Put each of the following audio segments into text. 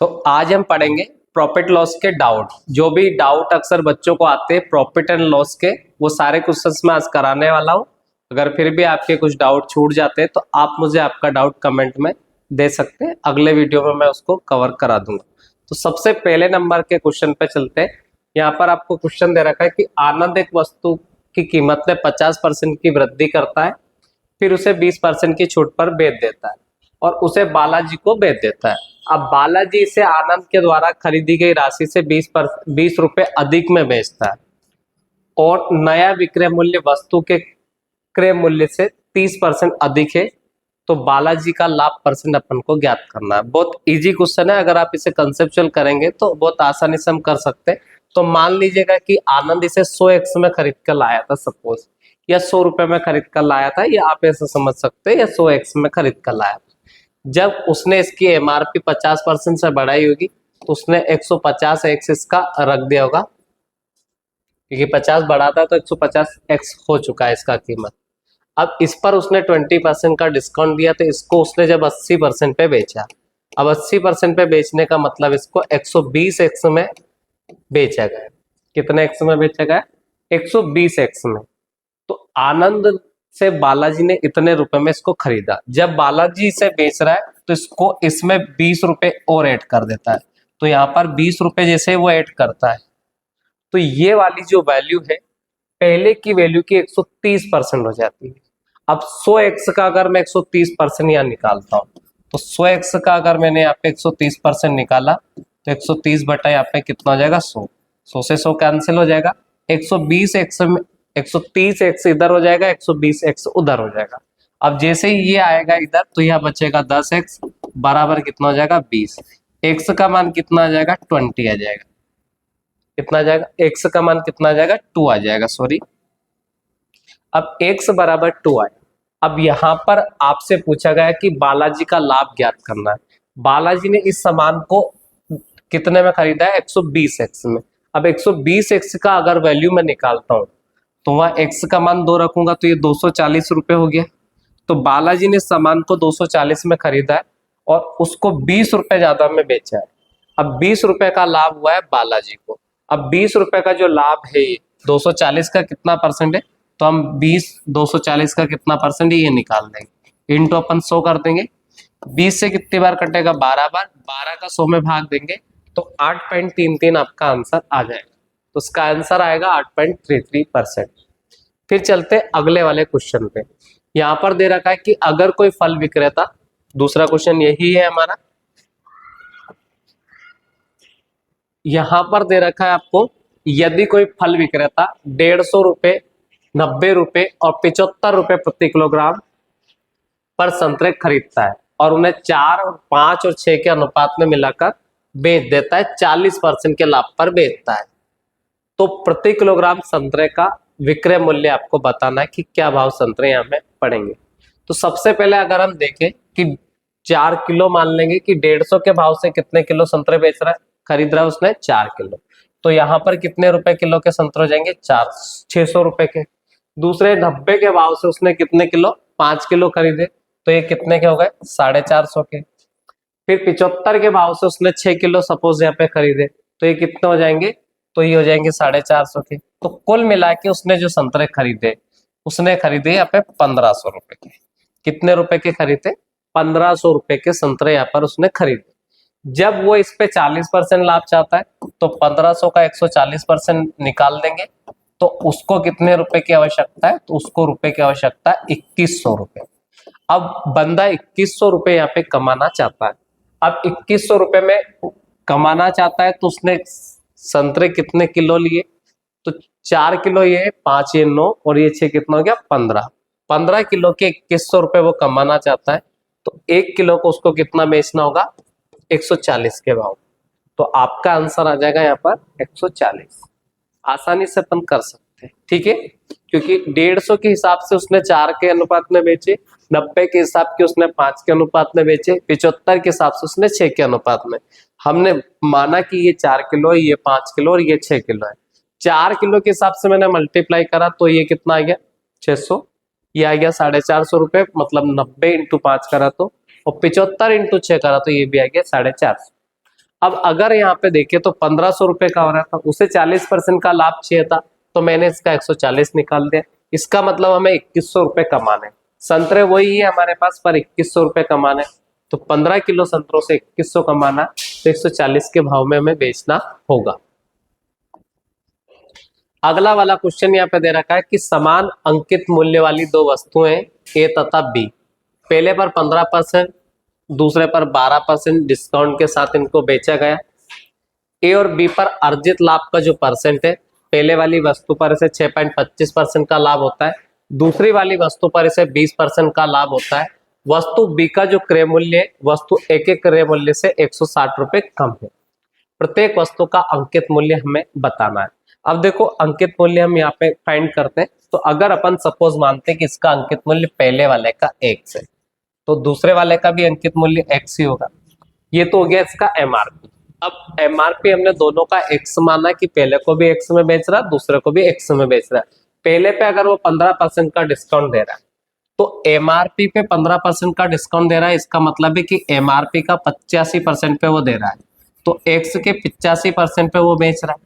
तो आज हम पढ़ेंगे प्रॉफिट लॉस के डाउट। जो भी डाउट अक्सर बच्चों को आते हैं प्रॉफिट एंड लॉस के, वो सारे क्वेश्चंस मैं आज कराने वाला हूं। अगर फिर भी आपके कुछ डाउट छूट जाते हैं तो आप मुझे आपका डाउट कमेंट में दे सकते हैं, अगले वीडियो में मैं उसको कवर करा दूंगा। तो सबसे पहले नंबर के क्वेश्चन पे चलते हैं। यहाँ पर आपको क्वेश्चन दे रखा है कि आनंद एक वस्तु की कीमत में 50% की वृद्धि करता है, फिर उसे 20% की छूट पर बेच देता है और उसे बालाजी को बेच देता है। अब बालाजी इसे आनंद के द्वारा खरीदी गई राशि से 20 रुपए अधिक में बेचता है और नया विक्रय मूल्य वस्तु के क्रय मूल्य से 30% अधिक है, तो बालाजी का लाभ परसेंट अपन को ज्ञात करना है। बहुत इजी क्वेश्चन है, अगर आप इसे कंसेप्चुअल करेंगे तो बहुत आसानी से हम कर सकते हैं। तो मान लीजिएगा कि आनंद इसे 100x में खरीद कर लाया था सपोज, या 100 रुपए में खरीद कर लाया था, या आप ऐसे समझ सकते हैं या 100x में खरीद कर लाया था। जब उसने इसकी एमआरपी 50% से बढ़ाई होगी तो उसने 150x इसका रख दिया होगा, क्योंकि 50 बढ़ा था तो 150x हो चुका है इसका कीमत। अब इस पर उसने 20% का डिस्काउंट दिया, तो इसको उसने जब 80% पे बेचा, अब 80% पे बेचने का मतलब इसको 120x में बेचा गया। कितने x में बेचा गया? 120x में। तो आनंद से बालाजी ने इतने रुपए में इसको खरीदा। जब बालाजी इसे बेच रहा है तो इसको इसमें 20 रुपए और ऐड कर देता है। तो यहाँ पर 20 रुपए जैसे वो ऐड करता है तो ये वाली जो वैल्यू है पहले की वैल्यू की 130% हो जाती है। अब 100x का अगर मैं 130% यहाँ निकालता हूँ तो 100x का अगर मैंने यहाँ पे 130% निकाला तो 130 बटा यहाँ पे कितना हो जाएगा? 100। 100 से 100 कैंसिल हो जाएगा। 120x में 130x इधर हो जाएगा, 120x उधर हो जाएगा। अब जैसे ही ये आएगा इधर तो यहाँ बचेगा 10x बराबर कितना हो जाएगा? 20। x का मान कितना आ जाएगा? 20 आ जाएगा। कितना आ जाएगा? x का मान कितना आ जाएगा? 2 आ जाएगा, सॉरी। अब x बराबर 2 आए। अब यहाँ पर आपसे पूछा गया कि बालाजी का लाभ ज्ञात करना है। बालाजी ने इस सामान को कितने में खरीदा है? 120x में। अब 120x का अगर वैल्यू में निकालता हूं तो वहां x का मान 2 रखूंगा तो ये 240 रुपए हो गया। तो बालाजी ने सामान को 240 में खरीदा है और उसको 20 रुपए ज्यादा में बेचा है। अब 20 रुपए का लाभ हुआ है बालाजी को। अब 20 रुपए का जो लाभ है ये 240 का कितना परसेंट है? तो हम 240 का कितना परसेंट है ये निकाल देंगे। इंटू अपन 100 कर देंगे। 20 से कितनी बार कटेगा? 12 बार। 12 का 100 में भाग देंगे तो 8.33 आपका आंसर आ जाएगा। तो उसका आंसर आएगा 8.33%। फिर चलते अगले वाले क्वेश्चन पे। यहाँ पर दे रखा है कि अगर कोई फल विक्रेता, दूसरा क्वेश्चन यही है हमारा। यहाँ पर दे रखा है आपको, यदि कोई फल विक्रेता 150 रुपए, 90 रुपए और 75 रुपए प्रति किलोग्राम पर संतरे खरीदता है और उन्हें 4 और 5 और 6 के अनुपात में मिलाकर बेच देता है, 40% के लाभ पर बेचता है, तो प्रति किलोग्राम संतरे का विक्रय मूल्य आपको बताना है कि क्या भाव संतरे यहाँ में पड़ेंगे। तो सबसे पहले अगर हम देखें कि 4 किलो मान लेंगे कि 150 के भाव से कितने किलो संतरे बेच रहा है, खरीद रहा है उसने 4 किलो, तो यहाँ पर कितने रुपए किलो के संतरे हो जाएंगे? 600 रुपए के। दूसरे 90 के भाव से उसने कितने किलो? 5 किलो खरीदे, तो ये कितने के हो गए? 450 के। फिर 75 के भाव से उसने 6 किलो सपोज यहाँ पे खरीदे, तो ये कितने हो जाएंगे? तो ये हो जाएंगे 450 के। तो कुल मिला के उसने जो संतरे खरीदे, उसने खरीदे यहाँ पे 1500 रुपए के। कितने रुपए के खरीदे? 1500 रुपए के संतरे यहाँ पर उसने खरीदे। जब वो इस पे 40% लाभ चाहता है तो 1500 का 140% निकाल देंगे, तो उसको कितने रुपए की आवश्यकता है? तो उसको रुपए की आवश्यकता है 2100 रुपए। अब बंदा 2100 रुपए यहाँ पे कमाना चाहता है। अब 2100 रुपए में कमाना चाहता है तो उसने संतरे कितने किलो लिए? तो 4 किलो ये, 5 ये 9 और ये 6 कितना हो गया? 15। 15 किलो के 2100 रुपए वो कमाना चाहता है, तो 1 किलो को उसको कितना बेचना होगा? 140 के भाव। तो आपका आंसर आ जाएगा यहाँ पर 140। आसानी से अपन कर सकते हैं, ठीक है, क्योंकि 150 के हिसाब से उसने 4 के अनुपात में बेचे, 90 के हिसाब के उसने 5 के अनुपात में बेचे, 75 के हिसाब से उसने 6 के अनुपात में। हमने माना कि ये 4 किलो है, ये 5 किलो और ये 6 किलो है। 4 किलो के हिसाब से मैंने मल्टीप्लाई करा तो ये कितना आ गया? 600। ये आ गया 450 रुपए, मतलब 90 इंटू 5 करा तो, और 75 इंटू 6 करा तो ये भी आ गया 450। अब अगर यहाँ पे देखें तो 1500 रुपए का हो रहा था, उसे 40% का लाभ चाहिए था, तो मैंने इसका 140 निकाल दिया। इसका मतलब हमें 2100 रुपए कमाने। संतरे वही है हमारे पास, पर 2100 रुपए कमाने, तो 15 किलो संतरों से 2100 कमाना, तो 140 के भाव में हमें बेचना होगा। अगला वाला क्वेश्चन यहाँ पे दे रखा है कि समान अंकित मूल्य वाली दो वस्तुएं ए तथा बी, पहले पर 15%, दूसरे पर 12% डिस्काउंट के साथ इनको बेचा गया। ए और बी पर अर्जित लाभ का जो परसेंट है, पहले वाली वस्तु पर इसे 6.25% का लाभ होता है, दूसरी वाली वस्तु पर इसे 20% का लाभ होता है। वस्तु बी का जो क्रय मूल्य है, वस्तु ए के क्रय मूल्य से 160 रुपए कम है। प्रत्येक वस्तु का अंकित मूल्य हमें बताना है। अब देखो अंकित मूल्य हम यहाँ पे फाइंड करते हैं, तो अगर अपन सपोज मानते हैं कि इसका अंकित मूल्य पहले वाले का x है, तो दूसरे वाले का भी अंकित मूल्य x ही होगा। ये तो हो गया इसका एमआरपी। अब एमआरपी हमने दोनों का x माना कि पहले को भी x में बेच रहा है, दूसरे को भी x में बेच रहा है। पहले पे अगर वो 15% का डिस्काउंट दे रहा है, तो एमआरपी पे 15% का डिस्काउंट दे रहा है, इसका मतलब है कि एमआरपी का 85% पे वो दे रहा है, तो x के 85% पे वो बेच रहा है।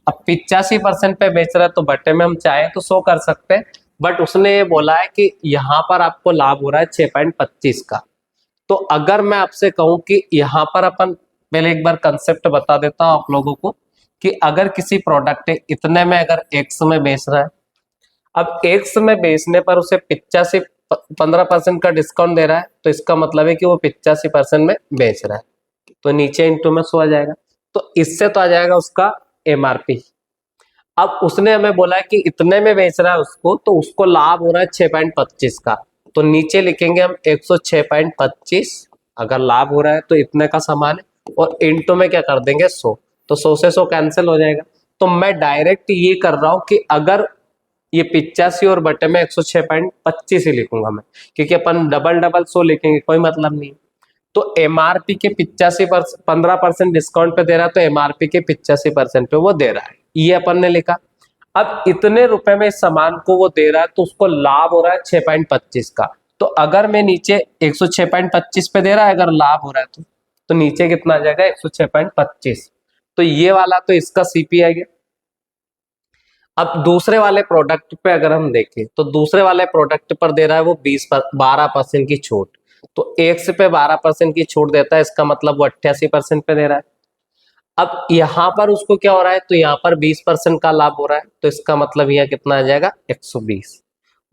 अब 85% पे बेच रहा है, तो बट्टे में हम चाहे तो 100 कर सकते हैं, बट उसने ये बोला है कि यहाँ पर आपको लाभ हो रहा है 6.25 का। तो अगर मैं आपसे कहूं कि यहाँ पर अपन पहले एक बार कंसेप्ट बता देता हूं आप लोगों को, कि अगर किसी प्रोडक्ट इतने में अगर x में बेच रहा है, अब x में बेचने पर उसे 15% का डिस्काउंट दे रहा है, तो इसका मतलब है कि वो 85% में बेच रहा है, तो नीचे इंटू में 100 आ जाएगा, तो इससे तो आ जाएगा उसका एमआरपी। अब उसने हमें बोला है कि इतने में बेच रहा है उसको, तो उसको लाभ हो रहा है 6.25 का, तो नीचे लिखेंगे हम 106.25। अगर लाभ हो रहा है तो इतने का सामान है, और इंटू में क्या कर देंगे 100, तो 100 से 100 कैंसिल हो जाएगा। तो मैं डायरेक्ट ये कर रहा हूं कि अगर ये 85 और बटे में 106.25 ही लिखूंगा मैं, क्योंकि अपन डबल 100 लिखेंगे कोई मतलब नहीं। तो एमआरपी के 85% 15% डिस्काउंट पे दे रहा है, तो एमआरपी के 85% पे वो दे रहा है, ये अपन ने लिखा। अब इतने रुपए में इस सामान को वो दे रहा है, तो उसको लाभ हो रहा है 6.25 का। तो अगर मैं नीचे 106.25 पे दे रहा है, अगर लाभ हो रहा है तो नीचे कितना आ जाएगा 106.25, तो ये वाला तो इसका सीपी आ गया। अब दूसरे वाले प्रोडक्ट पे अगर हम देखें, तो दूसरे वाले प्रोडक्ट पर दे रहा है वो 12% की छूट, तो x पे 12% की छूट देता है, इसका मतलब वो 88% पे दे रहा है। अब यहाँ पर उसको क्या हो रहा है, तो यहाँ पर 20% का लाभ हो रहा है, तो इसका मतलब यह कितना आ जाएगा 120।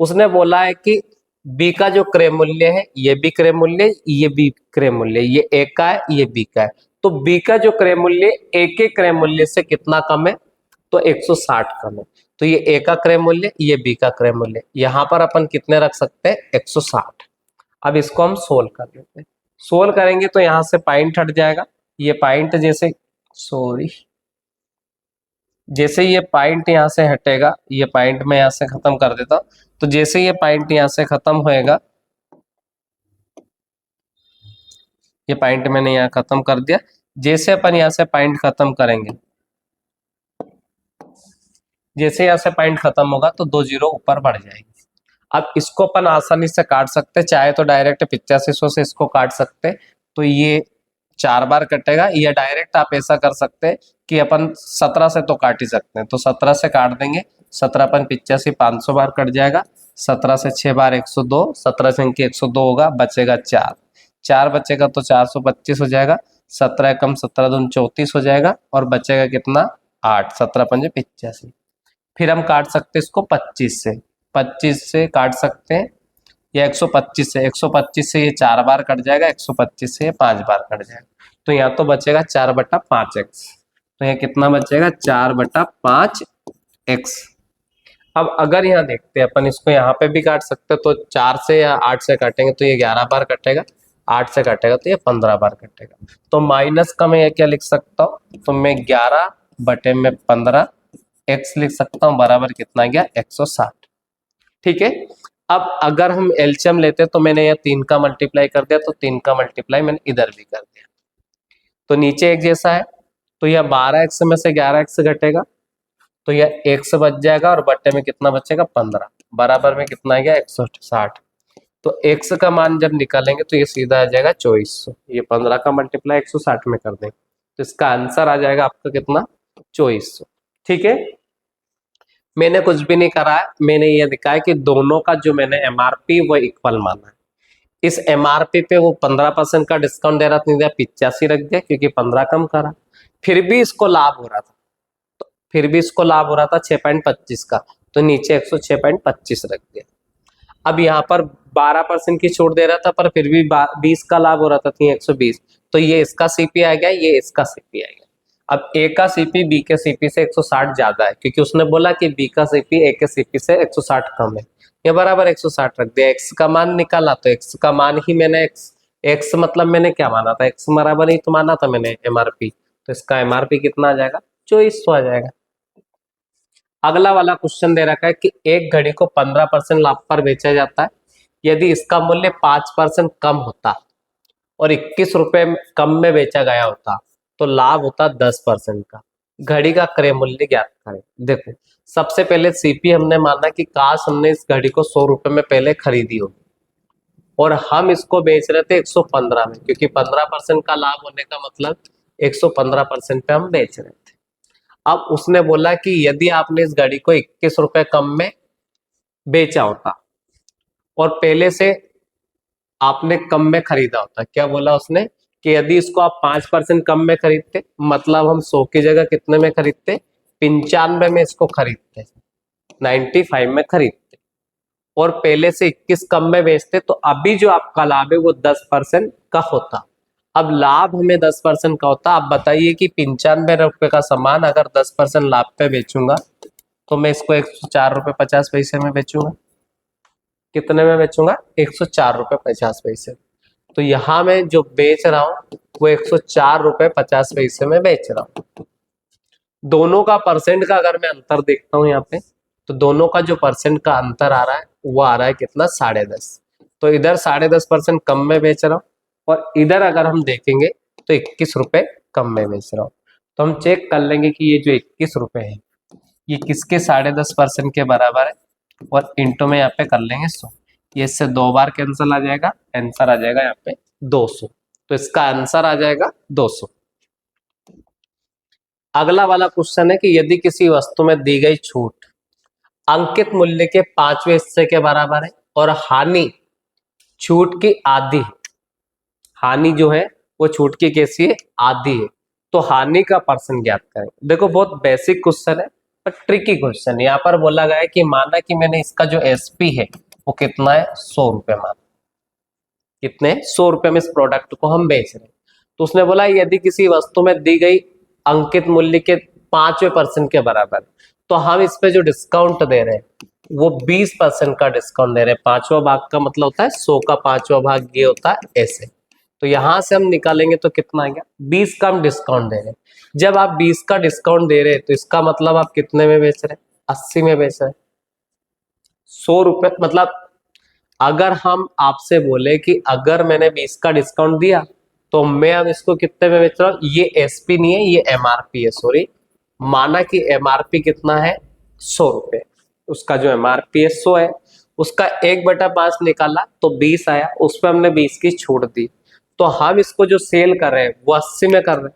उसने बोला है कि बी का जो क्रय मूल्य है, ये भी क्रय मूल्य, ये भी क्रय मूल्य, ये ए का है, ये बी का है, तो बी का जो क्रय मूल्य ए के क्रय मूल्य से कितना कम है, तो 160 कम है, तो ये ए का क्रय मूल्य, ये बी का क्रय मूल्य, यहाँ पर अपन कितने रख सकते हैं 160। अब इसको हम सोल्व कर लेते हैं। सोल्व करेंगे तो यहाँ से पॉइंट हट जाएगा, ये पॉइंट जैसे ये पॉइंट यहाँ से हटेगा, ये पॉइंट मैं यहाँ से खत्म कर देता हूँ, तो जैसे ये पॉइंट यहाँ से खत्म होएगा, ये पॉइंट मैंने यहाँ खत्म कर दिया, जैसे अपन यहाँ से पॉइंट खत्म करेंगे, जैसे यहाँ से पॉइंट खत्म होगा तो 2 जीरो ऊपर बढ़ जाएगी। अब इसको अपन आसानी से काट सकते, चाहे तो डायरेक्ट 8500 से इसको काट सकते, तो ये 4 बार कटेगा, या डायरेक्ट आप ऐसा कर सकते हैं कि अपन 17 से तो काट ही सकते हैं, तो 17 से काट देंगे, 17 अपन 85 500 बार कट जाएगा, 17 से 6 बार 102, 17 से 102 होगा, बचेगा 4 बचेगा तो 425 हो जाएगा, 17 कम 17 दूनी 34 हो जाएगा, और बचेगा कितना 8, 17 पंजे 85। फिर हम काट सकते हैं इसको 25 से काट सकते हैं, या 125 से ये 4 बार कट जाएगा, 125 से ये 5 बार कट जाएगा, तो यहाँ तो बचेगा 4/5x, तो यहाँ कितना बचेगा 4/5x। अब अगर यहाँ देखते हैं अपन, इसको यहाँ पे भी काट सकते हैं, तो 4 से या 8 से काटेंगे तो ये 11 बार कटेगा, 8 से काटेगा तो ये 15 बार कटेगा, तो माइनस का मैं ये क्या लिख सकता हूँ, तो मैं 11/15 x लिख सकता हूँ, बराबर कितना गया 160। ठीक है। अब अगर हम एलसीएम लेते हैं, तो मैंने यहाँ 3 का मल्टीप्लाई कर दिया, तो 3 का मल्टीप्लाई मैंने इधर भी कर दिया, तो नीचे एक जैसा है, तो यह 12x में से 11x घटेगा, तो यह x बच जाएगा, और बट्टे में कितना बचेगा 15, बराबर में कितना आ गया 160। तो x का मान जब निकालेंगे तो ये सीधा आ जाएगा 2400, ये 15 का मल्टीप्लाई 160 में कर देंगे तो इसका आंसर आ जाएगा आपका कितना, 2400। ठीक है, मैंने कुछ भी नहीं करा है, मैंने ये दिखाया कि दोनों का जो मैंने एमआरपी वो इक्वल माना है। इस एमआरपी पे वो 15% का डिस्काउंट दे रहा था, नहीं दिया, 85 रख दिया क्योंकि 15 कम करा, फिर भी इसको लाभ हो रहा था, तो फिर भी इसको लाभ हो रहा था 6.25 का, तो नीचे 106.25 रख दिया। अब यहाँ पर 12% की छूट दे रहा था पर फिर भी 20 का लाभ हो रहा था, 120, तो ये इसका सीपी आ गया, ये इसका सीपी आ गया। अब ए का सीपी बी के सीपी से 160 ज्यादा है, क्योंकि उसने बोला कि बी का सीपी ए के सीपी से 160 कम है, ये बराबर 160 रख दिया। एक्स का मान निकाला तो एक्स का मान ही मैंने एक्स मतलब मैंने क्या माना था, एक्स बराबर ही तो माना था मैंने एमआरपी, तो इसका एमआरपी कितना आ जाएगा, 2400 आ जाएगा। अगला वाला क्वेश्चन दे रखा है कि एक घड़ी को 15% लाभ पर बेचा जाता है, यदि इसका मूल्य 5% कम होता और 21 रुपए कम में बेचा गया होता तो लाभ होता 10% का। घड़ी का क्रय मूल्य ज्ञात करें। देखो, सबसे पहले सीपी हमने माना कि काश हमने इस घड़ी को 100 रुपए में पहले खरीदी होगी और हम इसको बेच रहे थे 115 में, क्योंकि 15% का लाभ होने का मतलब 115% पे हम बेच रहे थे। अब उसने बोला कि यदि आपने इस घड़ी को 21 रुपए कम में बेचा होता और पहले से आपने कम में खरीदा होता, क्या बोला उसने कि यदि इसको आप 5% कम में खरीदते, मतलब हम 100 की जगह कितने में खरीदते, 95 में इसको खरीदते, 95 में खरीदते और पहले से 21 कम में बेचते, तो अभी जो आपका लाभ है वो 10% का होता। अब लाभ हमें 10% का होता। आप बताइए कि 95 रुपए का सामान अगर 10% लाभ पे बेचूंगा तो मैं इसको 104 रुपए 50 पैसे में बेचूंगा। कितने में बेचूंगा, 104 रुपए 50 पैसे। तो यहाँ मैं जो बेच रहा हूँ वो 104 रुपए 50 पैसे में बेच रहा हूँ। दोनों का परसेंट का अगर मैं अंतर देखता हूँ यहाँ पे, तो दोनों का जो परसेंट का अंतर आ रहा है वो आ रहा है कितना, 10.5। तो इधर 10.5% कम में बेच रहा हूँ और इधर अगर हम देखेंगे तो 21 रुपए कम में बेच रहा हूँ। तो हम चेक कर लेंगे कि ये जो 21 रुपए है ये किसके 10.5% के बराबर है, और इंटू में यहाँ पे कर लेंगे 100। ये इससे 2 बार कैंसिल आ जाएगा, आंसर आ जाएगा यहाँ पे 200। तो इसका आंसर आ जाएगा 200। अगला वाला क्वेश्चन है कि यदि किसी वस्तु में दी गई छूट अंकित मूल्य के 5वें हिस्से के बराबर है और हानि छूट की आधी है, हानि जो है वो छूट की कैसी है, आधी है, तो हानि का परसेंट ज्ञात करें। देखो, बहुत बेसिक क्वेश्चन है पर ट्रिकी क्वेश्चन। यहाँ पर बोला गया है कि माना कि मैंने इसका जो एसपी है वो कितना है, 100 रुपए, माना कितने, 100 रुपए में इस प्रोडक्ट को हम बेच रहे हैं। तो उसने बोला यदि किसी वस्तु में दी गई अंकित मूल्य के 5% के बराबर, तो हम इस पे जो डिस्काउंट दे रहे हैं वो 20% का डिस्काउंट दे रहे हैं। 5वां भाग का मतलब होता है 100 का 5वां भाग, ये होता है ऐसे। तो यहां से हम निकालेंगे तो कितना आ गया, 20 का हम डिस्काउंट दे रहे हैं। जब आप 20 का डिस्काउंट दे रहे हैं तो इसका मतलब आप कितने में बेच रहे हैं, 80 में बेच रहे हैं। 100 रुपए मतलब अगर हम आपसे बोले कि अगर मैंने 20 का डिस्काउंट दिया तो मैं अब इसको कितने में बेच रहा हूँ, ये एसपी नहीं है, ये एमआरपी है, सॉरी। माना कि एमआरपी कितना है, 100 रुपए, उसका जो एमआरपी है 100 है, उसका 1/5 निकाला तो 20 आया, उस पर हमने 20 की छूट दी, तो हम इसको जो सेल कर रहे हैं वो 80 में कर रहे हैं।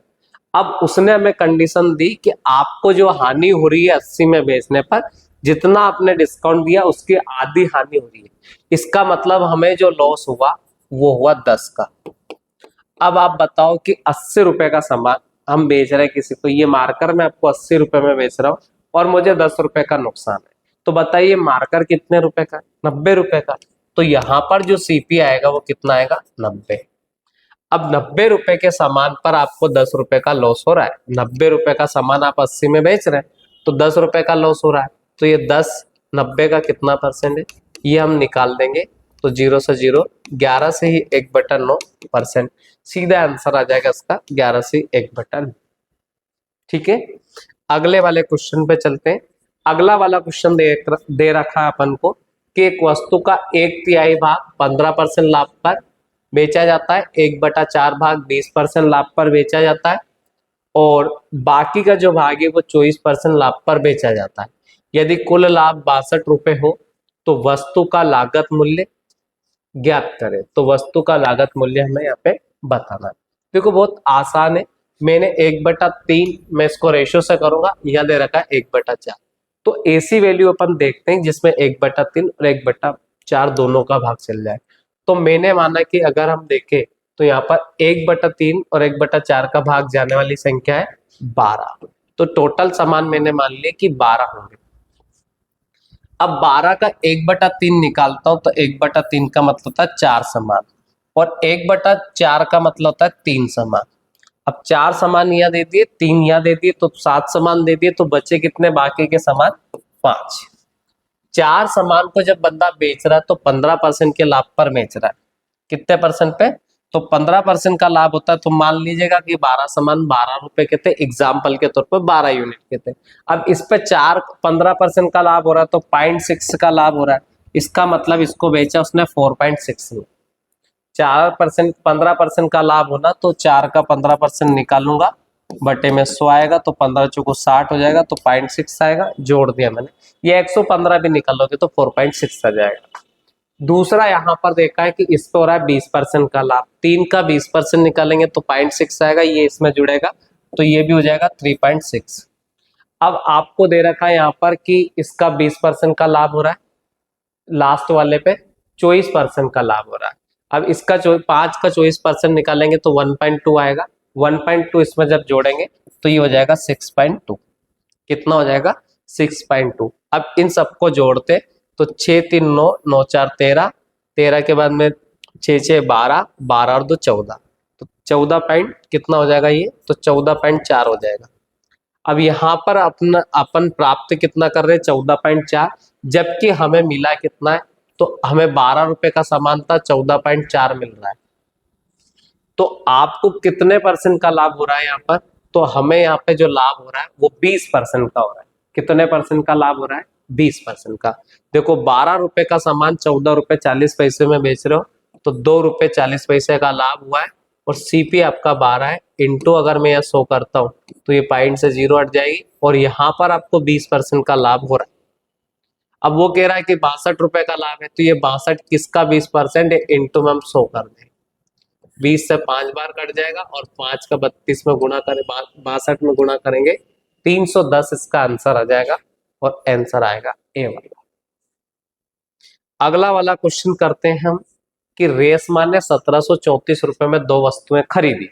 अब उसने हमें कंडीशन दी कि आपको जो हानि हो रही है 80 में बेचने पर, जितना आपने डिस्काउंट दिया उसकी आधी हानि हो रही है। इसका मतलब हमें जो लॉस हुआ वो हुआ 10 का। अब आप बताओ कि 80 रुपए का सामान हम बेच रहे हैं किसी को, ये मार्कर मैं आपको 80 रुपए में बेच रहा हूँ और मुझे 10 रुपए का नुकसान है, तो बताइए मार्कर कितने रुपए का, 90 रुपए का। तो यहाँ पर जो सीपी आएगा वो कितना आएगा, 90। अब 90 रुपए के सामान पर आपको 10 रुपए का लॉस हो रहा है। 90 रुपए का सामान आप 80 में बेच रहे हैं तो 10 रुपए का लॉस हो रहा है, तो ये 10 90 का कितना परसेंट है, ये हम निकाल देंगे। तो 0 से 0, 11 से ही 1/9%, सीधा आंसर आ जाएगा इसका 11 से 1/9। ठीक है, अगले वाले क्वेश्चन पे चलते हैं। अगला वाला क्वेश्चन दे रखा है अपन को कि एक वस्तु का 1/3 भाग 15% लाभ पर बेचा जाता है, 1/4 भाग 20% लाभ पर बेचा जाता है और बाकी का जो भाग है वो 24% लाभ पर बेचा जाता है। यदि कुल लाभ 62 रुपए हो तो वस्तु का लागत मूल्य ज्ञात करें। तो वस्तु का लागत मूल्य हमें यहाँ पे बताना है। देखो बहुत आसान है, मैंने 1/3 मैं इसको रेशियो से करूंगा, यह दे रखा है 1/4। तो ऐसी वैल्यू अपन देखते हैं जिसमें 1/3 और 1/4 दोनों का भाग चल जाए। तो मैंने माना कि अगर हम देखें तो यहाँ पर 1/3 और 1/4 का भाग जाने वाली संख्या है 12। तो टोटल समान मैंने मान लिया कि 12 होंगे। अब 12 का 1/3 निकालता हूं तो 1/3 का मतलब होता है 4 समान, और 1/4 का मतलब होता है 3 समान। अब 4 समान यहाँ दे दिए, 3 यहाँ दे दिए, तो 7 समान दे दिए, तो बचे कितने बाकी के समान? 5। 4 समान को जब बंदा बेच रहा है तो 15% के लाभ पर बेच रहा है। कितने परसेंट पे? तो 15% का लाभ होता है। तो मान लीजिएगा कि 12 समान 12 रुपए के थे, एग्जाम्पल के तौर पर 12 यूनिट के थे। अब इस पे 15% का लाभ हो रहा है, तो 0.6 का लाभ हो रहा है। इसका मतलब इसको बेचा उसने 4.6 में। 4% 15% का लाभ होना, तो 4 का 15% निकालूंगा, बटे में 100 आएगा, तो 15 चौको 60 हो जाएगा, तो 0.6 आएगा, जोड़ दिया मैंने। ये 115 भी निकालोगे तो 4.6 आ जाएगा। दूसरा यहाँ पर देखा है कि इस पे हो रहा है 20% का लाभ, 3 का 20% निकालेंगे तो 0.6 आएगा, ये इसमें जुड़ेगा, तो ये भी हो जाएगा 3.6। अब आपको दे रखा है यहाँ पर कि इसका 20% का लाभ हो रहा है, लास्ट वाले पे 24% का लाभ हो रहा है। अब इसका 5 का 24% निकालेंगे तो 1.2 आएगा, 1.2 इसमें जब जोड़ेंगे तो ये हो जाएगा 6.2। कितना हो जाएगा? 6.2। अब इन सबको जोड़ते तो 6 3 9 9 4 13, 13 के बाद में 6 6 12, 12 और 2 14, तो 14 पॉइंट कितना हो जाएगा ये? तो 14.4 हो जाएगा। अब यहाँ पर अपन प्राप्त कितना कर रहे हैं? 14.4, जबकि हमें मिला कितना है? तो हमें 12 रुपए का सामान था, 14.4 मिल रहा है। तो आपको कितने परसेंट का लाभ हो रहा है यहाँ पर? तो हमें यहाँ पे जो लाभ हो रहा है वो 20% का हो रहा है। कितने परसेंट का लाभ हो रहा है? 20% का। देखो 12 रुपए का सामान 14 रुपए 40 पैसे में बेच रहे हो, तो 2 रुपए 40 पैसे का लाभ हुआ है, और सीपी आपका 12 है, इंटू अगर मैं यहाँ 100 करता हूँ तो ये पॉइंट से 0 हट जाएगी, और यहाँ पर आपको 20% का लाभ हो रहा है। अब वो कह रहा है कि 62 रुपए का लाभ है, तो ये 62 किसका 20% है? इंटू में हम 100 कर दें, 20 से 5 बार कट जाएगा, और 5 का 32 में गुणा करें, 62 में गुणा करेंगे, 310 इसका आंसर आ जाएगा, और आंसर आएगा ए वाला। अगला वाला क्वेश्चन करते हैं हम कि रेशमा ने 1734 रुपए में 2 वस्तुएं खरीदी।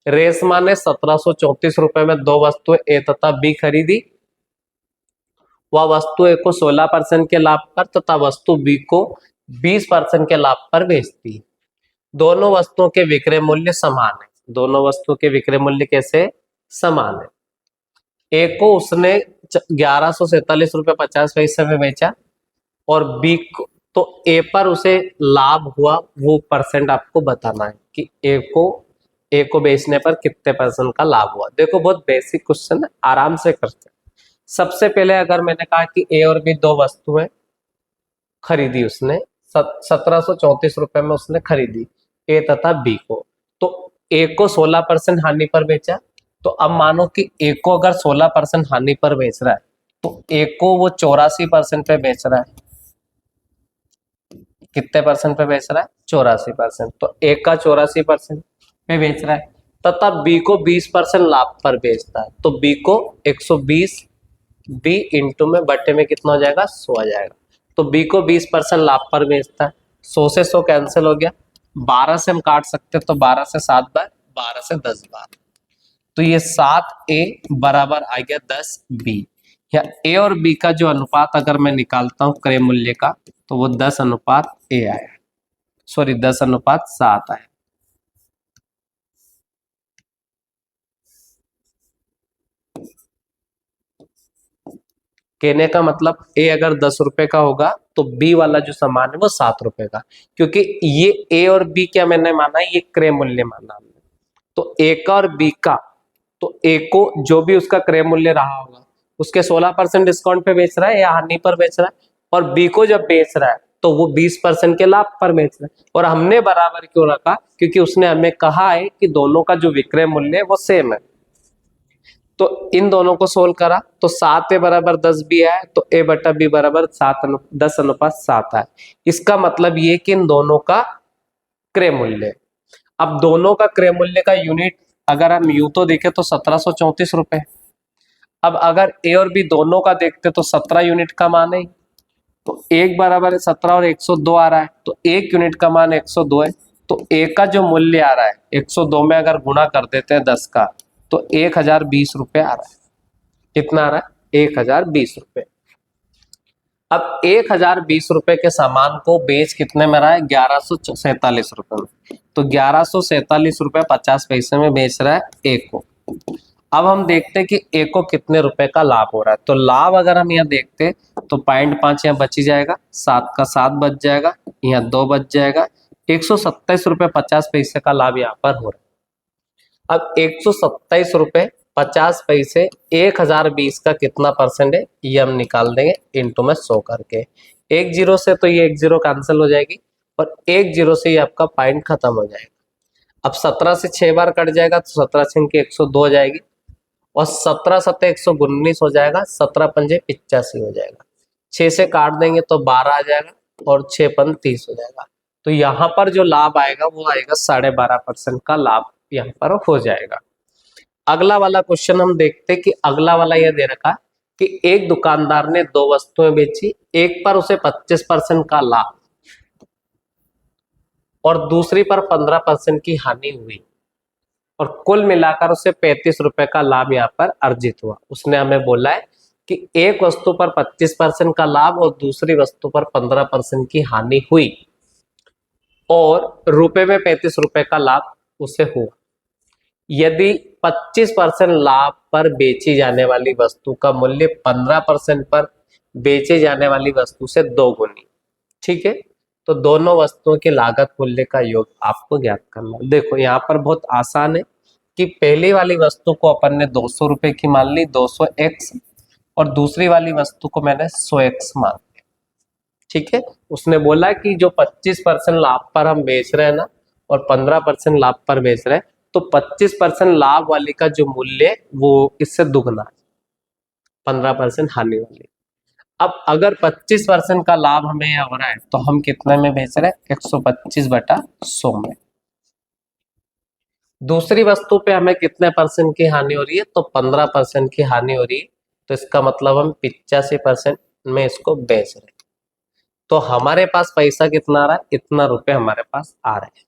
रेशमा ने 1734 रुपए में 2 वस्तुएं ए तथा बी खरीदी। वह वस्तु ए को 16% के लाभ पर तथा वस्तु बी को 20% के लाभ पर बेचती है। दोनों वस्तुओं के विक्रय मूल्य समान है। दोनों वस्तुओं के विक्रय मूल्य कैसे? समान है। ए को उसने 1147 रुपए 50 पैसे में बेचा, और बी को, तो ए पर उसे लाभ हुआ, वो परसेंट आपको बताना है कि ए को बेचने पर कितने परसेंट का लाभ हुआ। देखो बहुत बेसिक क्वेश्चन है, आराम से करते हैं। सबसे पहले अगर मैंने कहा कि ए और बी 2 वस्तुएं खरीदी, उसने 1734 रुपए में उसने खरीदी ए तथा बी को, तो ए को 16% हानि पर बेचा। तो अब मानो कि ए को अगर 16% हानि पर बेच रहा है, तो ए को वो 84% पे बेच रहा है। कितने परसेंट पे बेच रहा है? 84%। तो ए का 84% पे बेच रहा है, तथा बी को 20% लाभ पर बेचता है, तो बी को 120, बी इंटू में बटे में कितना हो जाएगा? 100 आ जाएगा। तो बी को 20% लाभ पर बेचता है, 100 से 100 कैंसिल हो गया, 12 से हम काट सकते हैं, तो 12 से 7 बार, 12 से 10 बार, तो ये 7A बराबर आ गया 10B। या ए और बी का जो अनुपात अगर मैं निकालता हूं क्रय मूल्य का, तो वो 10:A आया, सॉरी 10:7 आया। कहने का मतलब ए अगर 10 रुपए का होगा तो बी वाला जो सामान है वो 7 रुपए का, क्योंकि ये ए और बी क्या मैंने माना, ये क्रय मूल्य माना हमने। तो ए का और बी का, तो ए को जो भी उसका क्रय मूल्य रहा होगा उसके 16% डिस्काउंट पे बेच रहा है या हानि पर बेच रहा है, और बी को जब बेच रहा है तो वो 20% के लाभ पर बेच रहा है। और हमने बराबर क्यों रखा? क्योंकि उसने हमें कहा है कि दोनों का जो विक्रय मूल्य है वो सेम है। तो इन दोनों को सोल्व करा तो 7 ए बराबर 10 भी आया, तो ए बटा बी बराबर 10:7 है। इसका मतलब ये कि इन दोनों का क्रय मूल्य, अब दोनों का क्रय मूल्य का यूनिट अगर हम यूं तो देखें तो 1734 रुपए। अब अगर ए और बी दोनों का देखते तो 17 यूनिट का मान है, तो एक बराबर है 17 और 102 आ रहा है, तो एक यूनिट का मान 102 है। तो ए का जो मूल्य आ रहा है 102 में अगर गुणा कर देते हैं 10 का, तो 1020 रुपए आ रहा है। कितना आ रहा है? 1020 रुपए। अब 1020 रुपए के सामान को बेच कितने में रहा है? 1147 रुपए में। तो 1147 रुपए 50 पैसे में बेच रहा है ए को। अब हम देखते हैं कि ए को कितने रुपए का लाभ हो रहा है। तो लाभ अगर हम यहाँ देखते हैं तो 0.5 यहाँ बच ही जाएगा, 7 का 7 बच जाएगा, यहाँ 2 बच जाएगा, 127 रुपए 50 पैसे का लाभ यहाँ पर हो रहा है। अब 127 रुपए 50 पैसे 1020 का कितना परसेंट है ये हम निकाल देंगे इंटू में 100 करके। एक जीरो से तो ये एक जीरो कैंसिल हो जाएगी और एक जीरो से ये आपका पॉइंट खत्म हो जाएगा। अब 17 से 6 बार कट जाएगा तो 17 छंग के 102 हो जाएगी और 17 सत्ते 119 हो जाएगा, 17 पंजे 85 हो जाएगा। 6 से काट देंगे तो 12 आ जाएगा और 6 पन 30 हो जाएगा। तो यहाँ पर जो लाभ आएगा वो आएगा 12.5% का लाभ यहाँ पर हो जाएगा। अगला वाला क्वेश्चन हम देखते हैं कि अगला वाला यह दे रखा कि एक दुकानदार ने 2 वस्तुएं बेची, एक पर उसे 25% का लाभ और दूसरी पर 15% की हानि हुई और कुल मिलाकर उसे 35 रुपए का लाभ यहाँ पर अर्जित हुआ। उसने हमें बोला है कि एक वस्तु पर 25% का लाभ और दूसरी वस्तु पर 15% की हानि हुई और रुपए में 35 रुपए का लाभ उसे हुआ। यदि 25% लाभ पर बेची जाने वाली वस्तु का मूल्य 15% पर बेचे जाने वाली वस्तु से 2 गुनी, ठीक है, तो दोनों वस्तुओं के लागत मूल्य का योग आपको ज्ञात करना। देखो यहाँ पर बहुत आसान है कि पहली वाली वस्तु को अपन ने 200 रुपए की मान ली, 200x, और दूसरी वाली वस्तु को मैंने 100x मान लिया, ठीक है। उसने बोला कि जो 25% लाभ पर हम बेच रहे हैं ना और 15% लाभ पर बेच रहे हैं, तो 25% लाभ वाली का जो मूल्य वो इससे दुगना है 15% हानि वाली। अब अगर 25% का लाभ हमें यहाँ हो रहा है तो हम कितने में बेच रहे हैं? 125/100 में। दूसरी वस्तु पे हमें कितने परसेंट की हानि हो रही है? तो 15% की हानि हो रही है। तो इसका मतलब हम 85% में इसको बेच रहे हैं। तो हमारे पास पैसा कितना आ रहा है? इतना रुपए हमारे पास आ रहे हैं।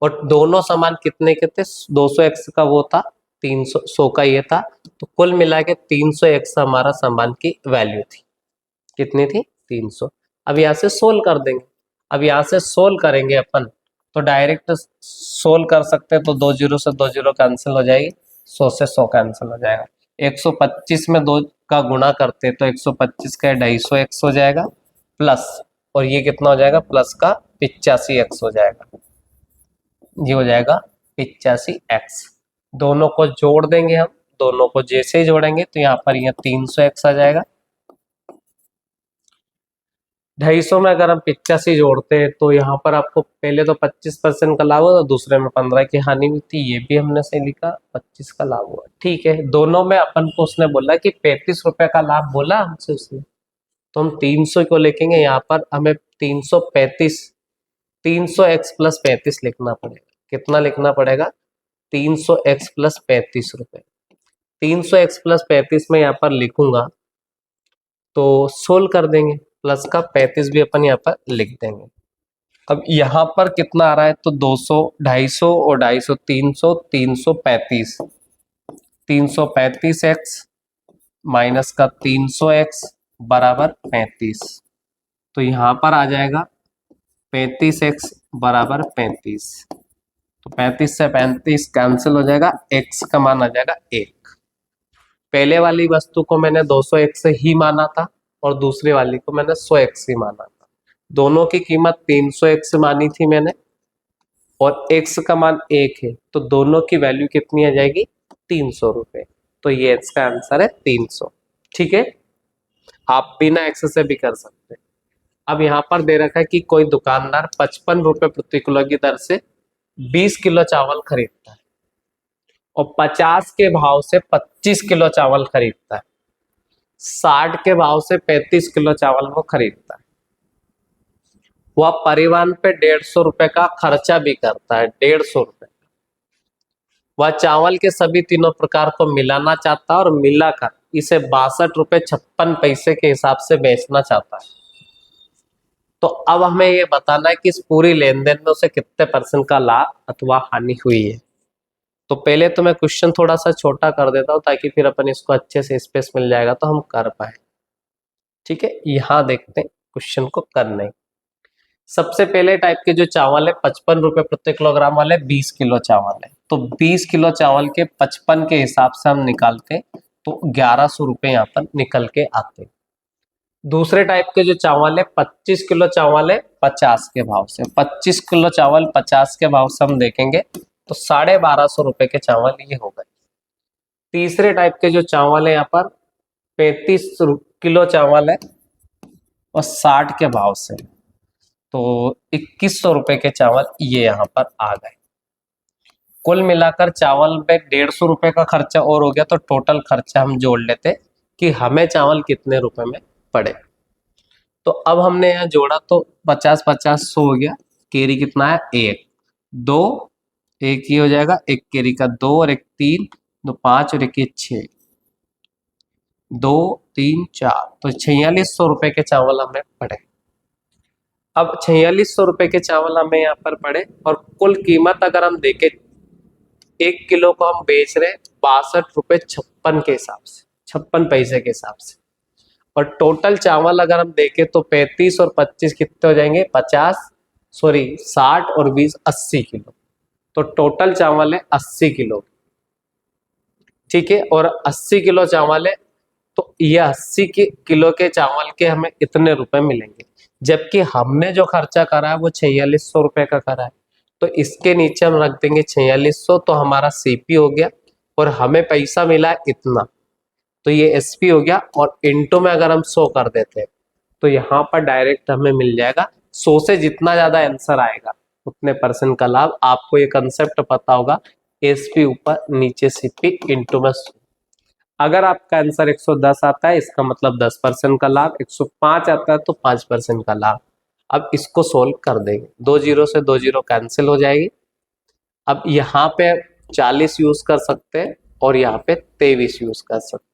और दोनों सामान कितने के थे? 200x का वो था, 300 का ये था, तो कुल मिला के 300x हमारा सामान की वैल्यू थी। कितनी थी? 300। अब यहाँ से सोल्व कर देंगे। अब यहाँ से सोल्व करेंगे अपन तो डायरेक्ट सोल्व कर सकते हैं, तो 2 जीरो से 2 जीरो कैंसिल हो जाएगी, 100 से 100 कैंसिल हो जाएगा। 125 में 2 का गुणा करते तो 125 का 250x हो जाएगा प्लस, और ये कितना हो जाएगा? प्लस का 85x हो जाएगा, ये हो जाएगा 85x। दोनों को जोड़ देंगे हम, दोनों को जैसे ही जोड़ेंगे तो यहाँ पर यह 300x आ जाएगा। 250 में अगर हम 85 जोड़ते हैं तो यहाँ पर आपको पहले तो 25% का लाभ हुआ, दूसरे में 15 की हानि हुई थी, ये भी हमने सही लिखा, 25 का लाभ हुआ, ठीक है। दोनों में अपन को उसने बोला कि 35 रुपए का लाभ बोला हमसे उसने, तो हम 300 को लिखेंगे। यहाँ पर हमें 300x प्लस 35 लिखना पड़ेगा। कितना लिखना पड़ेगा? 300x प्लस 35 रुपए। 300x प्लस 35 में यहाँ पर लिखूंगा तो सोल्व कर देंगे, प्लस का 35 भी अपन यहाँ पर लिख देंगे। अब यहाँ पर कितना आ रहा है? तो 200, 250 और 250, 300, 335, 335x माइनस का 300x बराबर 35। तो यहाँ पर आ जाएगा 35x बराबर 35। तो 35 से 35 कैंसिल हो जाएगा, x का मान आ जाएगा 1। पहले वाली वस्तु को मैंने 200x ही माना था और दूसरी वाली को मैंने 100x ही माना था। दोनों की कीमत 300x मानी थी मैंने और x का मान 1 है, तो दोनों की वैल्यू कितनी आ जाएगी? 300 रुपए। तो ये इसका आंसर है 300, ठीक है। आप बिना x से भी कर सकते हैं। अब यहाँ पर दे रखा है कि कोई दुकानदार 55 रुपए प्रति किलो की दर से 20 किलो चावल खरीदता है और 50 के भाव से 25 किलो चावल खरीदता है, 60 के भाव से 35 किलो चावल वो खरीदता है। वह परिवहन पे 150 रुपए का खर्चा भी करता है, 150 रुपए। वह चावल के सभी तीनों प्रकार को मिलाना चाहता है और मिलाकर इसे 62 रुपए 56 पैसे के हिसाब से बेचना चाहता है। तो अब हमें ये बताना है कि इस पूरी लेन देन में उसे कितने % का लाभ अथवा हानि हुई है। तो पहले तो मैं क्वेश्चन थोड़ा सा छोटा कर देता हूँ ताकि फिर अपन इसको अच्छे से स्पेस मिल जाएगा तो हम कर पाए। ठीक है, यहाँ देखते हैं क्वेश्चन को करने। सबसे पहले टाइप के जो चावल है 55 रुपए प्रति किलोग्राम वाले 20 किलो चावल है, तो 20 किलो चावल के 55 के हिसाब से हम निकालते तो 1100 रुपए यहाँ पर निकल के आते। दूसरे टाइप के जो चावल है 25 किलो चावल है 50 के भाव से, 25 किलो चावल 50 के भाव से हम देखेंगे तो 1250 रुपए के चावल ये हो गए। तीसरे टाइप के जो चावल है यहाँ पर 35 किलो चावल है और 60 के भाव से, तो 2100 रुपए के चावल ये यहाँ पर आ गए। कुल मिलाकर चावल पे 150 रुपए का खर्चा और हो गया, तो टोटल खर्चा हम जोड़ लेते कि हमें चावल कितने रुपए में पड़े। तो अब हमने यहाँ जोड़ा तो 50-50 100 हो गया। केरी कितना है 1 2, एक ये हो जाएगा, एक केरी का 2 और एक 3, 2 5 और एक ये 6, 2 3 4, तो 4600 रुपए के चावल हमें पड़े। अब 4600 रुपए के चावल हमें यहाँ पर पड़े और कुल कीमत अगर हम देखें 1 किलो को हम बेच रहे 62 रुपए 56 के हिसाब से, 56 पैसे के हिसाब से। और टोटल चावल अगर हम देखें तो 35 और 25 कितने हो जाएंगे 60 और 20 80 किलो, तो टोटल चावल है 80 किलो। ठीक है, और 80 किलो चावल है तो ये 80 किलो के चावल के हमें इतने रुपए मिलेंगे, जबकि हमने जो खर्चा करा है वो 4600 रुपए का करा है। तो इसके नीचे हम रख देंगे 4600, तो हमारा सीपी हो गया और हमें पैसा मिला इतना, तो ये एसपी हो गया। और इंटू में अगर हम 100 कर देते हैं तो यहाँ पर डायरेक्ट हमें मिल जाएगा 100 से जितना ज्यादा आंसर आएगा उतने % का लाभ। आपको ये कंसेप्ट पता होगा, एसपी ऊपर नीचे सीपी इंटू में 100। अगर आपका आंसर 110 आता है इसका मतलब 10% का लाभ, 105 आता है तो 5% का लाभ। अब इसको सोल्व कर देंगे, 2 जीरो से 2 जीरो कैंसिल हो जाएगी। अब यहाँ पे 40 यूज कर सकते हैं और यहाँ पे 23 यूज कर सकते हैं।